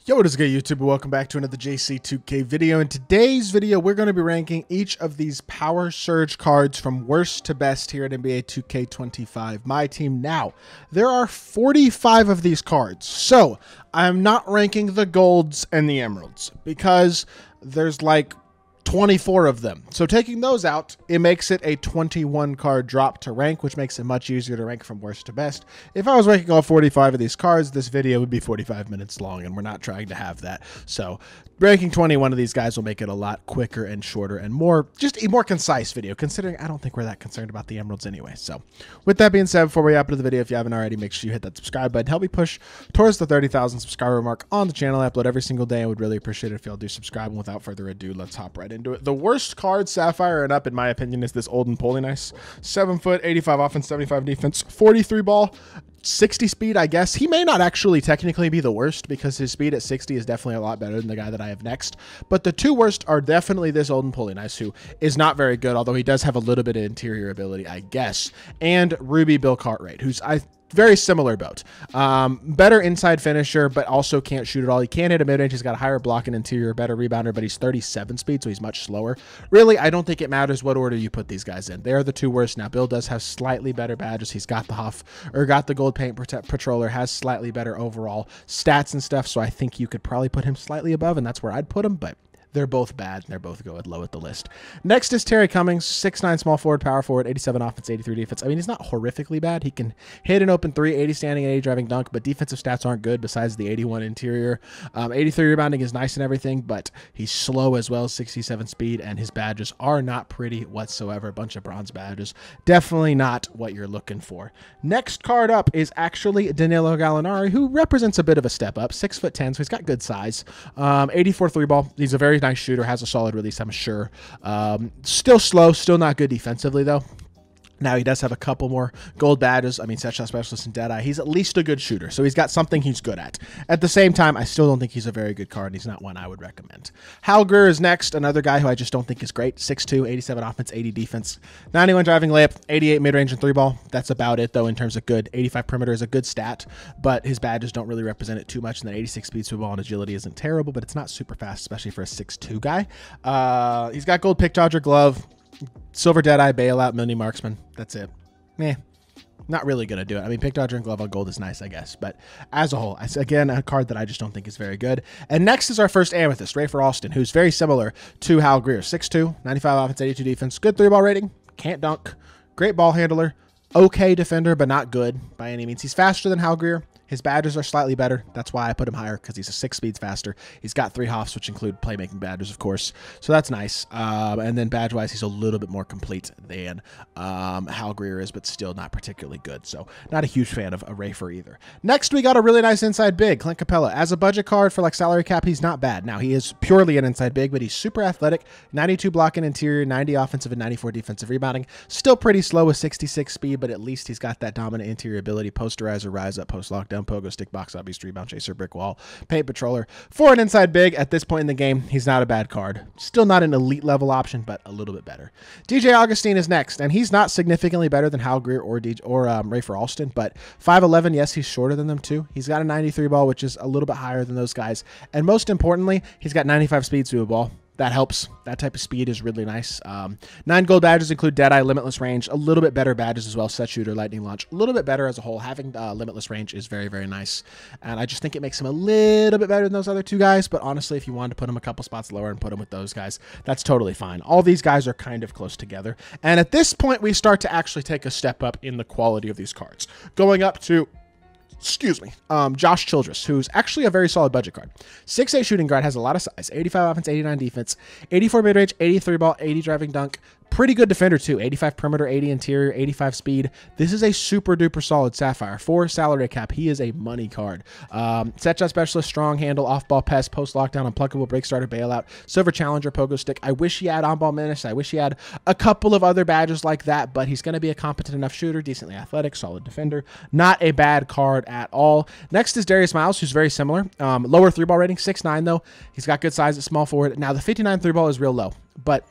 Yo, what is good, YouTube? Welcome back to another JC2K video. In today's video, we're going to be ranking each of these Power Surge cards from worst to best here at NBA 2K25 My Team. Now, there are 45 of these cards, so I'm not ranking the golds and the emeralds because there's like 24 of them. So taking those out, it makes it a 21 card drop to rank, which makes it much easier to rank from worst to best. If I was ranking all 45 of these cards, this video would be 45 minutes long, and we're not trying to have that. So ranking 21 of these guys will make it a lot quicker and shorter and just a more concise video, considering I don't think we're that concerned about the emeralds anyway. So with that being said, before we hop into the video, if you haven't already, make sure you hit that subscribe button. Help me push towards the 30,000 subscriber mark on the channel. I upload every single day. I would really appreciate it if y'all do subscribe. And without further ado, let's hop right into it. The worst card, Sapphire and up, in my opinion, is this Olden Polinice. 7 foot, 85 offense, 75 defense, 43 ball, 60 speed, I guess. He may not actually technically be the worst because his speed at 60 is definitely a lot better than the guy that I have next. But the two worst are definitely this Olden Polinice, who is not very good, although he does have a little bit of interior ability, I guess, and Ruby Bill Cartwright, who's very similar boat. Better inside finisher, but also can't shoot at all. He can hit a mid-range. He's got a higher block and interior, better rebounder, but he's 37 speed, so he's much slower. Really, I don't think it matters what order you put these guys in. They're the two worst. Now, Bill does have slightly better badges. He's got the gold paint patroller, has slightly better overall stats and stuff, so I think you could probably put him slightly above, and that's where I'd put him, but they're both bad, and they're both going low at the list. Next is Terry Cummings, 6'9", small forward, power forward, 87 offense, 83 defense. I mean, he's not horrifically bad. He can hit an open three, 80 standing, and 80 driving dunk, but defensive stats aren't good besides the 81 interior. 83 rebounding is nice and everything, but he's slow as well, 67 speed, and his badges are not pretty whatsoever. A bunch of bronze badges. Definitely not what you're looking for. Next card up is actually Danilo Gallinari, who represents a bit of a step up, 6'10", so he's got good size. 84 three ball. He's a very nice shooter, has a solid release, I'm sure. Still slow, still not good defensively, though. Now, he does have a couple more gold badges. I mean, set shot specialist and Deadeye. He's at least a good shooter, so he's got something he's good at. At the same time, I still don't think he's a very good card, and he's not one I would recommend. Hal Greer is next, another guy who I just don't think is great. 6'2", 87 offense, 80 defense, 91 driving layup, 88 mid-range and three ball. That's about it, though, in terms of good. 85 perimeter is a good stat, but his badges don't really represent it too much, and then 86 speed, swivel, and agility isn't terrible, but it's not super fast, especially for a 6'2" guy. He's got gold pick dodger glove, silver Deadeye, bailout, mini marksman. That's it. Not really going to do it. I mean, pick dodger and glove on gold is nice, I guess. But as a whole, again, a card that I just don't think is very good. And next is our first Amethyst, Rafer Alston, who's very similar to Hal Greer. 6'2", 95 offense, 82 defense, good three ball rating, can't dunk, great ball handler, okay defender, but not good by any means. He's faster than Hal Greer. His badges are slightly better. That's why I put him higher, because he's a 6 speeds faster. He's got 3 hoffs, which include playmaking badges, of course. So that's nice. And then badge-wise, he's a little bit more complete than Hal Greer is, but still not particularly good. So not a huge fan of a Rafer either. Next, we got a really nice inside big, Clint Capella. As a budget card for like salary cap, he's not bad. Now, he is purely an inside big, but he's super athletic. 92 block and interior, 90 offensive, and 94 defensive rebounding. Still pretty slow with 66 speed, but at least he's got that dominant interior ability. Posterizer, rise up, post lockdown, pogo stick, box up, beast, rebound chaser, brick wall, paint patroller. For an inside big at this point in the game, he's not a bad card. Still not an elite level option, but a little bit better. DJ Augustine is next, and he's not significantly better than Hal Greer or Rafer Alston, but 5'11", yes, he's shorter than them too. He's got a 93 ball, which is a little bit higher than those guys, and most importantly, he's got 95 speed to a ball. That helps. That type of speed is really nice. 9 gold badges include Deadeye, Limitless Range, a little bit better badges as well, Set Shooter, Lightning Launch, a little bit better as a whole. Having Limitless Range is very, very nice, and I just think it makes him a little bit better than those other two guys, but honestly, if you wanted to put him a couple spots lower and put him with those guys, that's totally fine. All these guys are kind of close together, and at this point, we start to actually take a step up in the quality of these cards, going up to Josh Childress, who's actually a very solid budget card. 6'8" shooting guard, has a lot of size, 85 offense, 89 defense, 84 mid-range, 83 ball, 80 driving dunk, pretty good defender too, 85 perimeter, 80 interior, 85 speed. This is a super duper solid Sapphire. For salary cap, he is a money card. Set shot specialist, strong handle, off-ball pest, post lockdown, unpluckable, break starter, bailout, silver challenger, pogo stick. I wish he had on-ball menace. I wish he had a couple of other badges like that, but he's going to be a competent enough shooter, decently athletic, solid defender. Not a bad card at all. Next is Darius Miles, who's very similar. Lower 3-ball rating, 6'9", though. He's got good size at small forward. Now, the 59 3-ball is real low, but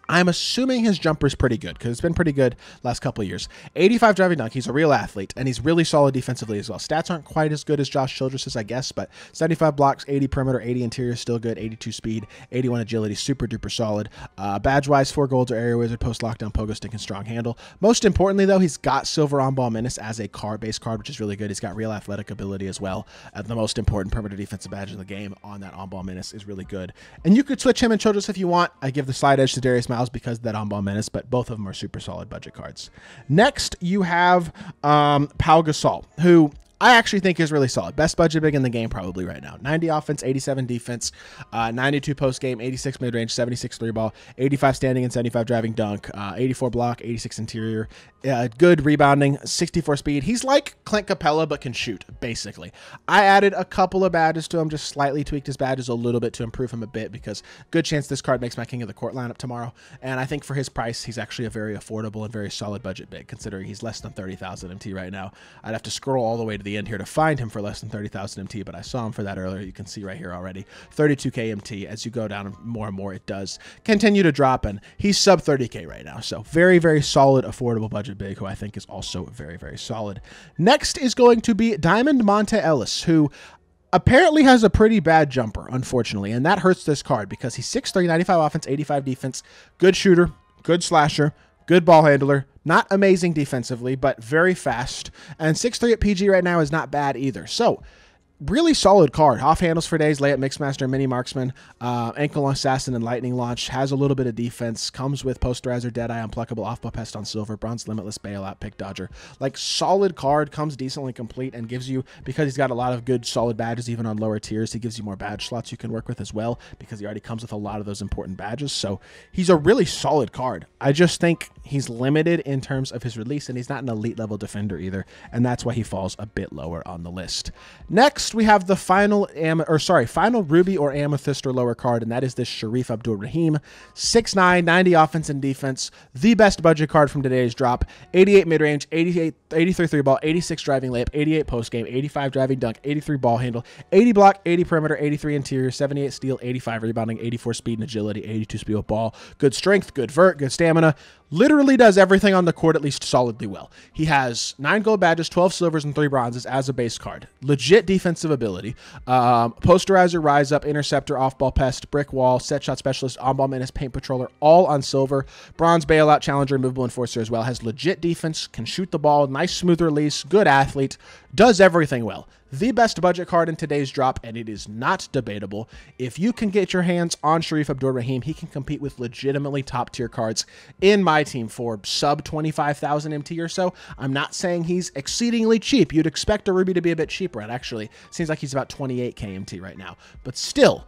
I'm assuming his jumper is pretty good because it's been pretty good last couple of years. 85 driving dunk. He's a real athlete, and he's really solid defensively as well. Stats aren't quite as good as Josh Childress's, I guess, but 75 blocks, 80 perimeter, 80 interior, still good. 82 speed, 81 agility, super duper solid. Badge-wise, 4 golds are area wizard, post lockdown, pogo stick, and strong handle. Most importantly, though, he's got silver on-ball menace as a base card, which is really good. He's got real athletic ability as well. The most important perimeter defensive badge in the game on that on-ball menace is really good. And you could switch him and Childress if you want. I give the slight edge to Darius Miles because of that on-ball menace, but both of them are super solid budget cards. Next, you have Pau Gasol, who I actually think is really solid. Best budget big in the game probably right now. 90 offense, 87 defense, 92 post game, 86 mid range, 76 three ball, 85 standing and 75 driving dunk, 84 block, 86 interior, good rebounding, 64 speed. He's like Clint Capella but can shoot, basically. I added a couple of badges to him, just slightly tweaked his badges a little bit to improve him a bit because good chance this card makes my King of the Court lineup tomorrow. And I think for his price, he's actually a very affordable and very solid budget big, considering he's less than 30,000 MT right now. I'd have to scroll all the way to the end here to find him for less than 30,000 MT, but I saw him for that earlier. You can see right here already, 32K MT. As you go down more and more, it does continue to drop, and he's sub 30K right now. So very, very solid, affordable budget big, who I think is also very, very solid. Next is going to be Diamond Monte Ellis, who apparently has a pretty bad jumper, unfortunately, and that hurts this card because he's 6'3", 95 offense, 85 defense, good shooter, good slasher, good ball handler, not amazing defensively, but very fast. And 6'3" at PG right now is not bad either. So really solid card. Off handles for days, layup, mixmaster, mini marksman, ankle assassin, and lightning launch. Has a little bit of defense. Comes with posterizer, deadeye, unpluckable, off-ball pest on silver, bronze limitless, bailout, pick dodger. Like solid card, comes decently complete, and gives you, because he's got a lot of good solid badges even on lower tiers, he gives you more badge slots you can work with as well, because he already comes with a lot of those important badges. So he's a really solid card. I just think he's limited in terms of his release, and he's not an elite level defender either, and that's why he falls a bit lower on the list. Next, we have the final ruby or amethyst or lower card, and that is this Sharif Abdul-Rahim. 6'9", 90 offense and defense, the best budget card from today's drop. 88 mid-range, 83 three ball, 86 driving layup, 88 post game, 85 driving dunk, 83 ball handle, 80 block, 80 perimeter, 83 interior, 78 steal, 85 rebounding, 84 speed and agility, 82 speed with ball. Good strength, good vert, good stamina. Literally does everything on the court at least solidly well. He has 9 gold badges, 12 silvers, and 3 bronzes as a base card. Legit defensive ability. Posterizer, rise up, interceptor, off-ball pest, brick wall, set shot specialist, on-ball menace, paint patroller, all on silver. Bronze bailout, challenger, movable enforcer as well. Has legit defense, can shoot the ball, nice smooth release, good athlete, does everything well. The best budget card in today's drop, and it is not debatable. If you can get your hands on Sharif Abdul-Rahim, he can compete with legitimately top-tier cards in my team for sub 25,000 MT or so. I'm not saying he's exceedingly cheap. You'd expect a Ruby to be a bit cheaper. It actually seems like he's about 28K MT right now. But still,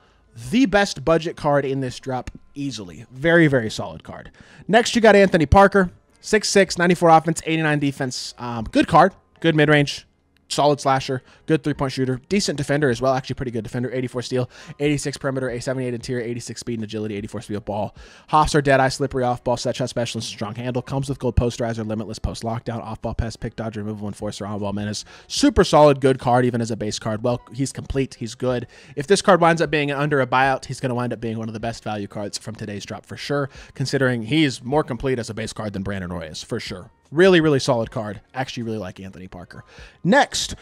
the best budget card in this drop easily. Very, very solid card. Next, you got Anthony Parker. 6'6", 94 offense, 89 defense. Good card, good mid-range. Solid slasher, good three-point shooter, decent defender as well, actually pretty good defender, 84 steal, 86 perimeter, a 78 interior, 86 speed and agility, 84 speed of ball. Hoffs are deadeye, slippery off-ball, set shot specialist, strong handle, comes with gold posterizer, limitless post lockdown, off-ball pest, pick dodge, removal enforcer, on-ball menace. Super solid, good card even as a base card. Well, he's complete, he's good. If this card winds up being under a buyout, he's going to wind up being one of the best value cards from today's drop for sure, considering he's more complete as a base card than Brandon Roy is, for sure. Really, really solid card. Actually really like Anthony Parker. Next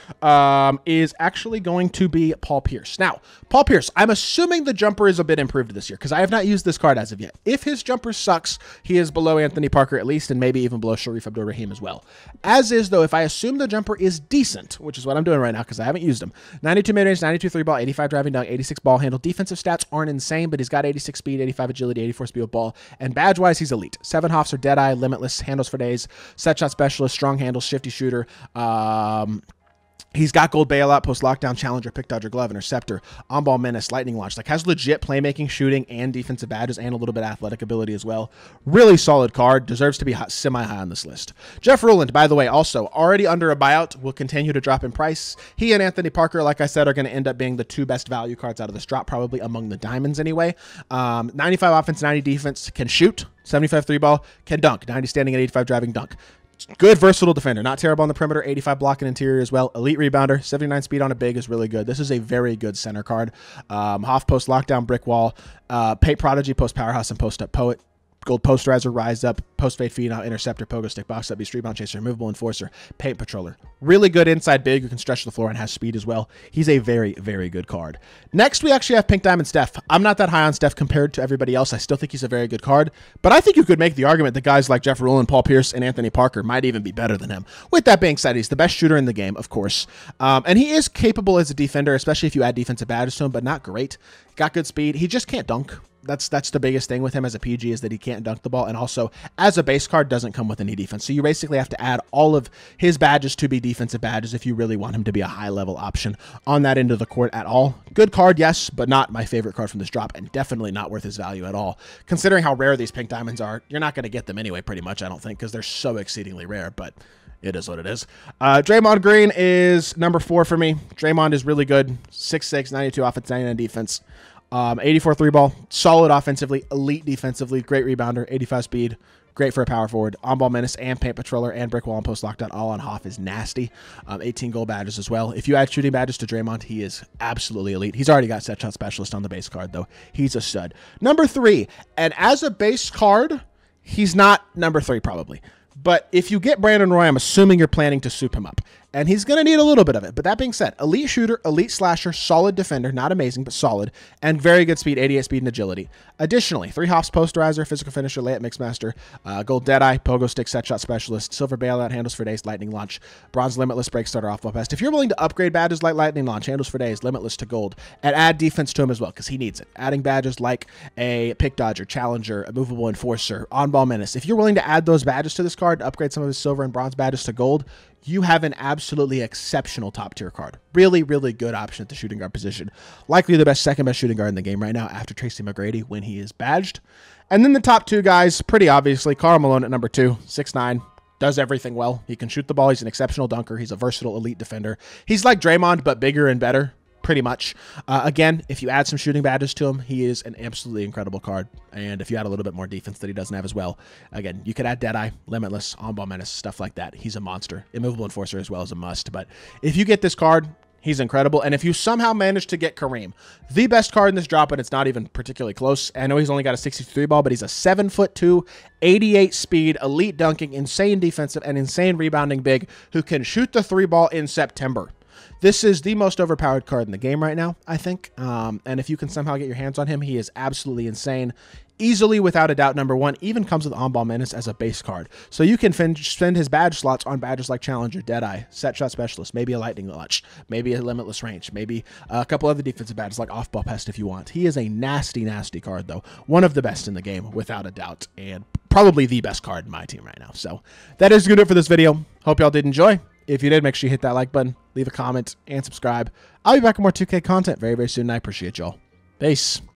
is actually going to be Paul Pierce. Now, Paul Pierce, I'm assuming the jumper is a bit improved this year because I have not used this card as of yet. If his jumper sucks, he is below Anthony Parker at least, and maybe even below Sharif Abdul-Rahim as well. As is, though, if I assume the jumper is decent, which is what I'm doing right now because I haven't used him. 92 mid-range, 92 three ball, 85 driving dunk, 86 ball handle. Defensive stats aren't insane, but he's got 86 speed, 85 agility, 84 speed with ball. And badge-wise, he's elite. 7 Hoffs are deadeye, limitless, handles for days, set shot specialist, strong handle, shifty shooter. He's got gold bailout, post lockdown, challenger, pick dodger, glove, interceptor, on ball menace, lightning launch. Like has legit playmaking, shooting, and defensive badges, and a little bit of athletic ability as well. Really solid card. Deserves to be semi-high on this list. Jeff Ruland, by the way, also already under a buyout, will continue to drop in price. He and Anthony Parker, like I said, are going to end up being the 2 best value cards out of this drop, probably among the diamonds anyway. 95 offense, 90 defense, can shoot. 75 three ball, can dunk. 90 standing at 85 driving dunk. Good versatile defender, not terrible on the perimeter, 85 block and interior as well. Elite rebounder, 79 speed on a big is really good. This is a very good center card. Hoff post lockdown, brick wall, paint prodigy, post powerhouse, and post up poet. Gold Posterizer, Rise Up, Post Fade Phenom, Interceptor, Pogo Stick, Box Up, Street Bound Chaser, Removable Enforcer, Paint Patroller. Really good inside big who can stretch the floor and has speed as well. He's a very, very good card. Next, we actually have Pink Diamond Steph. I'm not that high on Steph compared to everybody else. I still think he's a very good card, but I think you could make the argument that guys like Jeff Rulin, Paul Pierce, and Anthony Parker might even be better than him. With that being said, he's the best shooter in the game, of course, and he is capable as a defender, especially if you add defensive badges to him, but not great. Got good speed. He just can't dunk. That's the biggest thing with him as a PG is that he can't dunk the ball, and also as a base card doesn't come with any defense. So you basically have to add all of his badges to be defensive badges if you really want him to be a high level option on that end of the court at all. Good card, yes, but not my favorite card from this drop, and definitely not worth his value at all. Considering how rare these pink diamonds are, you're not going to get them anyway, pretty much, I don't think, because they're so exceedingly rare, but it is what it is. Draymond Green is number 4 for me. Draymond is really good. 6'6", 92 offense, 99 defense. 84 3 ball, solid offensively, elite defensively, great rebounder, 85 speed, great for a power forward, on-ball menace, and paint patroller, and brick wall and post lockdown, all on Hoff is nasty. 18 gold badges as well. If you add shooting badges to Draymond, he is absolutely elite. He's already got set shot specialist on the base card, though. He's a stud. Number 3, and as a base card, he's not number 3 probably. But if you get Brandon Roy, I'm assuming you're planning to soup him up. And he's going to need a little bit of it. But that being said, elite shooter, elite slasher, solid defender, not amazing, but solid, and very good speed, 88 speed and agility. Additionally, 3 hops, posterizer, physical finisher, layup mixmaster, gold deadeye, pogo stick, set shot specialist, silver bailout, handles for days, lightning launch, bronze limitless, break starter, off ball best. If you're willing to upgrade badges like lightning launch, handles for days, limitless to gold, and add defense to him as well, because he needs it. Adding badges like a pick dodger, challenger, a movable enforcer, on ball menace. If you're willing to add those badges to this card, upgrade some of his silver and bronze badges to gold, you have an absolutely exceptional top tier card. Really, really good option at the shooting guard position. Likely the second best shooting guard in the game right now after Tracy McGrady when he is badged. And then the top 2 guys, pretty obviously, Karl Malone at number 2, 6'9", does everything well. He can shoot the ball. He's an exceptional dunker. He's a versatile elite defender. He's like Draymond, but bigger and better. Pretty much. Again, if you add some shooting badges to him, he is an absolutely incredible card. And if you add a little bit more defense that he doesn't have as well, again, you could add Deadeye, Limitless, On-Ball Menace, stuff like that. He's a monster. Immovable Enforcer as well as a must. But if you get this card, he's incredible. And if you somehow manage to get Kareem, the best card in this drop, and it's not even particularly close. I know he's only got a 63 ball, but he's a 7'2", 88 speed, elite dunking, insane defensive, and insane rebounding big who can shoot the 3 ball in September. This is the most overpowered card in the game right now, I think. And if you can somehow get your hands on him, he is absolutely insane. Easily, without a doubt, number 1. Even comes with on-ball menace as a base card. So you can spend his badge slots on badges like Challenger, Deadeye, Set Shot Specialist, maybe a Lightning Launch, maybe a Limitless Range, maybe a couple other defensive badges like Off-Ball Pest if you want. He is a nasty, nasty card, though. One of the best in the game, without a doubt. And probably the best card in my team right now. So that is good for this video. Hope y'all did enjoy. If you did, make sure you hit that like button, leave a comment, and subscribe. I'll be back with more 2K content very, very soon, and I appreciate y'all. Peace.